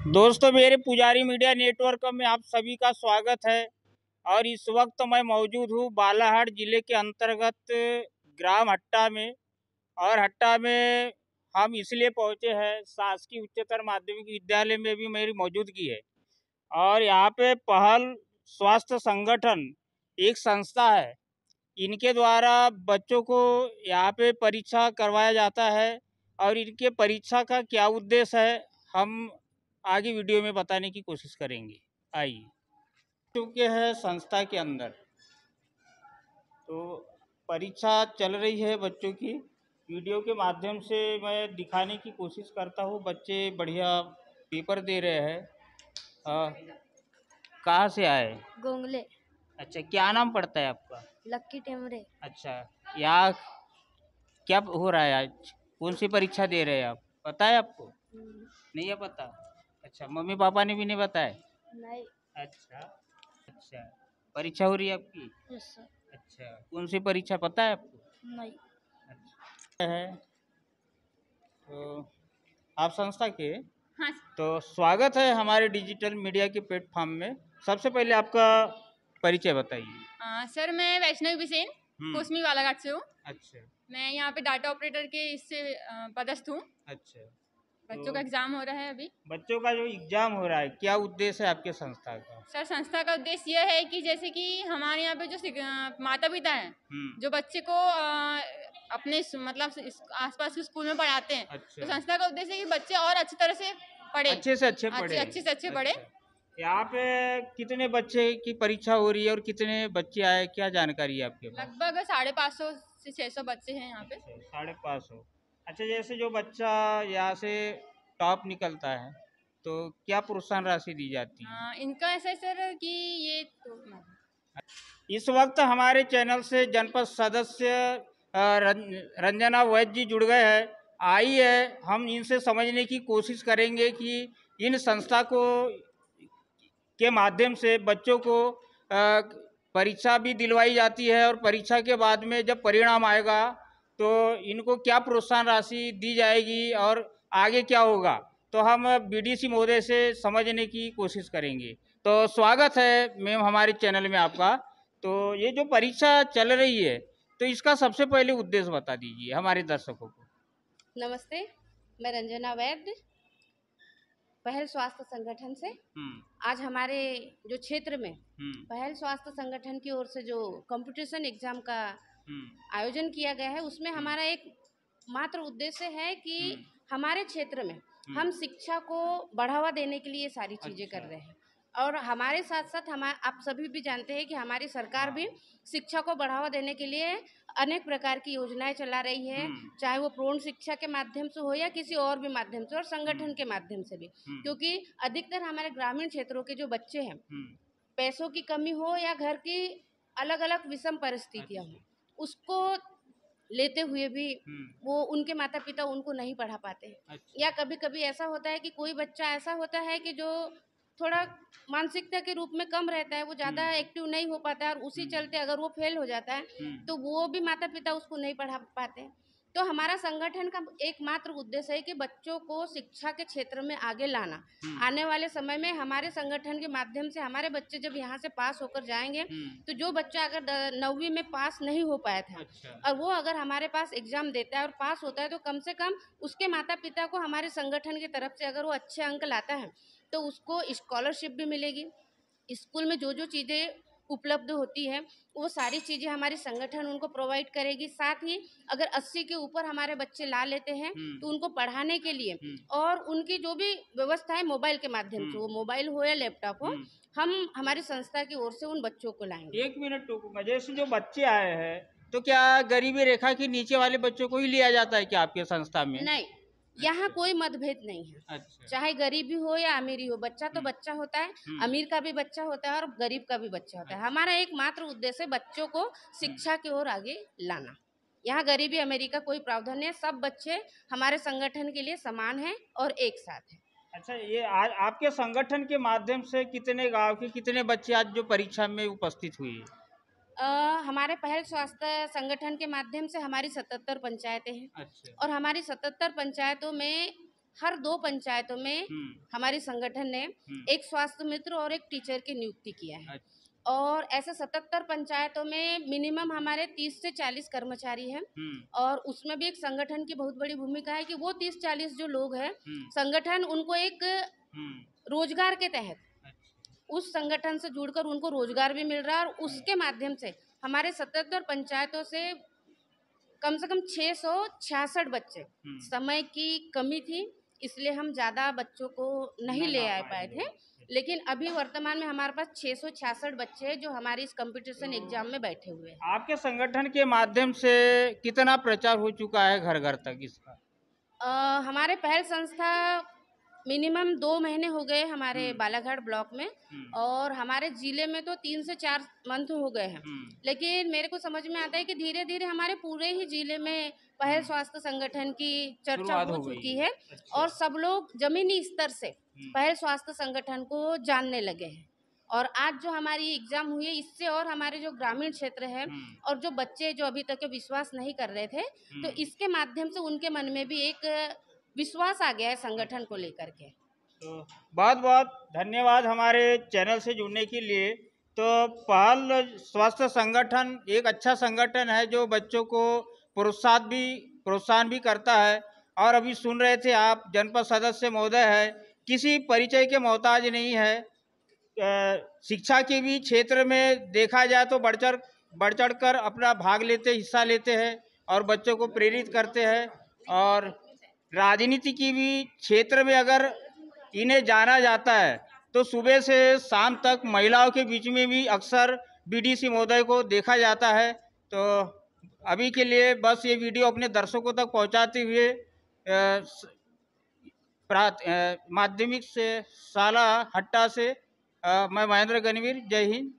दोस्तों, मेरे पुजारी मीडिया नेटवर्क में आप सभी का स्वागत है। और इस वक्त मैं मौजूद हूँ बालाहाट जिले के अंतर्गत ग्राम हट्टा में। और हट्टा में हम इसलिए पहुँचे हैं, शासकीय उच्चतर माध्यमिक विद्यालय में भी मेरी मौजूदगी है। और यहाँ पे पहल स्वास्थ्य संगठन एक संस्था है, इनके द्वारा बच्चों को यहाँ पे परीक्षा करवाया जाता है। और इनके परीक्षा का क्या उद्देश्य है, हम आगे वीडियो में बताने की कोशिश करेंगे। आइए, चुके हैं संस्था के अंदर, तो परीक्षा चल रही है बच्चों की। वीडियो के माध्यम से मैं दिखाने की कोशिश करता हूँ। बच्चे बढ़िया पेपर दे रहे हैं। कहाँ से आए? गोंगले। अच्छा, क्या नाम पड़ता है आपका? लक्की टेमरे। अच्छा, यहाँ क्या हो रहा है आज? कौन सी परीक्षा दे रहे हैं आप? पता है आपको? नहीं है पता? अच्छा, मम्मी पापा ने भी नहीं बताया? नहीं। अच्छा अच्छा, परीक्षा हो रही है आपकी? Yes sir. अच्छा, कौन सी परीक्षा पता है आपको? नहीं। अच्छा है। तो आप संस्था के? हाँ। तो स्वागत है हमारे डिजिटल मीडिया के प्लेटफॉर्म में। सबसे पहले आपका परिचय बताइए। सर, मैं वैष्णवी बिसेन कोसमी बालाघाट से हूँ। अच्छा। मैं यहाँ पे डाटा ऑपरेटर के इससे पदस्थ हूँ। अच्छा, बच्चों का एग्जाम हो रहा है अभी। बच्चों का जो एग्जाम हो रहा है, क्या उद्देश्य है आपके संस्था का? सर, संस्था का उद्देश्य यह है कि जैसे कि हमारे यहाँ पे जो माता पिता हैं, जो बच्चे को अपने मतलब आसपास के स्कूल में पढ़ाते हैं। अच्छा। तो संस्था का उद्देश्य है कि बच्चे और अच्छी तरह से पढ़े, अच्छे से अच्छे पढ़े। अच्छे से अच्छे पढ़े। यहाँ पे कितने बच्चे की परीक्षा हो रही है और कितने बच्चे आए, क्या जानकारी है आपके पास? लगभग 550 से 600 बच्चे हैं यहाँ पे। 550। अच्छा, जैसे जो बच्चा यहाँ से टॉप निकलता है तो क्या प्रोत्साहन राशि दी जाती है? इनका ऐसा है सर कि ये इस वक्त हमारे चैनल से जनपद सदस्य रंजना वैद्य जी जुड़ गए हैं। आइए हम इनसे समझने की कोशिश करेंगे कि इन संस्था को के माध्यम से बच्चों को परीक्षा भी दिलवाई जाती है, और परीक्षा के बाद में जब परिणाम आएगा तो इनको क्या प्रोत्साहन राशि दी जाएगी और आगे क्या होगा, तो हम बीडीसी महोदय से समझने की कोशिश करेंगे। तो स्वागत है मैम हमारे चैनल में आपका। तो ये जो परीक्षा चल रही है, तो इसका सबसे पहले उद्देश्य बता दीजिए हमारे दर्शकों को। नमस्ते, मैं रंजना वैद्य, पहल स्वास्थ्य संगठन से। आज हमारे जो क्षेत्र में पहल स्वास्थ्य संगठन की ओर से जो कंपटीशन एग्जाम का आयोजन किया गया है, उसमें हमारा एक मात्र उद्देश्य है कि हमारे क्षेत्र में हम शिक्षा को बढ़ावा देने के लिए सारी चीजें कर रहे हैं। और हमारे साथ साथ आप सभी भी जानते हैं कि हमारी सरकार भी शिक्षा को बढ़ावा देने के लिए अनेक प्रकार की योजनाएं चला रही है, चाहे वो पूर्ण शिक्षा के माध्यम से हो या किसी और भी माध्यम से, और संगठन के माध्यम से भी। क्योंकि अधिकतर हमारे ग्रामीण क्षेत्रों के जो बच्चे हैं, पैसों की कमी हो या घर की अलग अलग विषम परिस्थितियां हो, उसको लेते हुए भी वो उनके माता पिता उनको नहीं पढ़ा पाते। या कभी कभी ऐसा होता है कि कोई बच्चा ऐसा होता है कि जो थोड़ा मानसिकता के रूप में कम रहता है, वो ज़्यादा एक्टिव नहीं हो पाता है, और उसी चलते अगर वो फेल हो जाता है तो वो भी माता पिता उसको नहीं पढ़ा पाते। तो हमारा संगठन का एकमात्र उद्देश्य है कि बच्चों को शिक्षा के क्षेत्र में आगे लाना। आने वाले समय में हमारे संगठन के माध्यम से हमारे बच्चे जब यहाँ से पास होकर जाएंगे, तो जो बच्चा अगर 9वीं में पास नहीं हो पाया था, और वो अगर हमारे पास एग्जाम देता है और पास होता है, तो कम से कम उसके माता पिता को हमारे संगठन की तरफ से अगर वो अच्छे अंक लाता है तो उसको स्कॉलरशिप भी मिलेगी। स्कूल में जो जो चीज़ें उपलब्ध होती है वो सारी चीज़ें हमारी संगठन उनको प्रोवाइड करेगी। साथ ही अगर 80 के ऊपर हमारे बच्चे ला लेते हैं तो उनको पढ़ाने के लिए और उनकी जो भी व्यवस्था है मोबाइल के माध्यम से, वो मोबाइल हो या लैपटॉप हो, हम हमारी संस्था की ओर से उन बच्चों को लाएंगे। 1 मिनट टोकूंगा। जैसे जो बच्चे आए हैं, तो क्या गरीबी रेखा के नीचे वाले बच्चों को ही लिया जाता है क्या आपके संस्था में? नहीं, यहाँ कोई मतभेद नहीं है। अच्छा। चाहे गरीबी हो या अमीरी हो, बच्चा तो बच्चा होता है, अमीर का भी बच्चा होता है और गरीब का भी बच्चा होता है। हमारा एकमात्र उद्देश्य बच्चों को शिक्षा की ओर आगे लाना। यहाँ गरीबी अमीरी का कोई प्रावधान नहीं है, सब बच्चे हमारे संगठन के लिए समान हैं और एक साथ हैं। अच्छा, ये आज आपके संगठन के माध्यम से कितने गांव के कितने बच्चे आज जो परीक्षा में उपस्थित हुए? हमारे पहल स्वास्थ्य संगठन के माध्यम से हमारी 77 पंचायतें हैं। अच्छा। और हमारी 77 पंचायतों में हर 2 पंचायतों में हमारे संगठन ने एक स्वास्थ्य मित्र और एक टीचर की नियुक्ति किया है। और ऐसे 77 पंचायतों में मिनिमम हमारे 30 से 40 कर्मचारी हैं। और उसमें भी एक संगठन की बहुत बड़ी भूमिका है कि वो 30-40 जो लोग हैं, संगठन उनको एक रोजगार के तहत उस संगठन से जुड़कर उनको रोजगार भी मिल रहा है। और उसके माध्यम से हमारे 77 पंचायतों से कम 666 बच्चे, समय की कमी थी इसलिए हम ज़्यादा बच्चों को नहीं ले आ पाए थे, लेकिन अभी वर्तमान में हमारे पास 666 बच्चे हैं जो हमारी इस कंपटीशन एग्जाम में बैठे हुए हैं। आपके संगठन के माध्यम से कितना प्रचार हो चुका है घर घर तक इसका? हमारे पहल संस्था मिनिमम 2 महीने हो गए हमारे बालाघाट ब्लॉक में, और हमारे जिले में तो 3 से 4 मंथ हो गए हैं। लेकिन मेरे को समझ में आता है कि धीरे धीरे हमारे पूरे ही जिले में पहल स्वास्थ्य संगठन की चर्चा हो चुकी है। और सब लोग जमीनी स्तर से पहल स्वास्थ्य संगठन को जानने लगे हैं। और आज जो हमारी एग्जाम हुई है, इससे और हमारे जो ग्रामीण क्षेत्र है और जो बच्चे जो अभी तक विश्वास नहीं कर रहे थे, तो इसके माध्यम से उनके मन में भी एक विश्वास आ गया है संगठन को लेकर के। तो बहुत बहुत धन्यवाद हमारे चैनल से जुड़ने के लिए। तो पहल स्वास्थ्य संगठन एक अच्छा संगठन है जो बच्चों को प्रोत्साहन भी करता है। और अभी सुन रहे थे आप, जनपद सदस्य महोदय है, किसी परिचय के मोहताज नहीं है। शिक्षा के भी क्षेत्र में देखा जाए तो बढ़ चढ़ कर अपना हिस्सा लेते हैं और बच्चों को प्रेरित करते हैं। और राजनीति की भी क्षेत्र में अगर इन्हें जाना जाता है तो सुबह से शाम तक महिलाओं के बीच में भी अक्सर बीडीसी महोदय को देखा जाता है। तो अभी के लिए बस ये वीडियो अपने दर्शकों तक पहुंचाते हुए माध्यमिक से शाला हट्टा से मैं महेंद्र गणवीर, जय हिंद।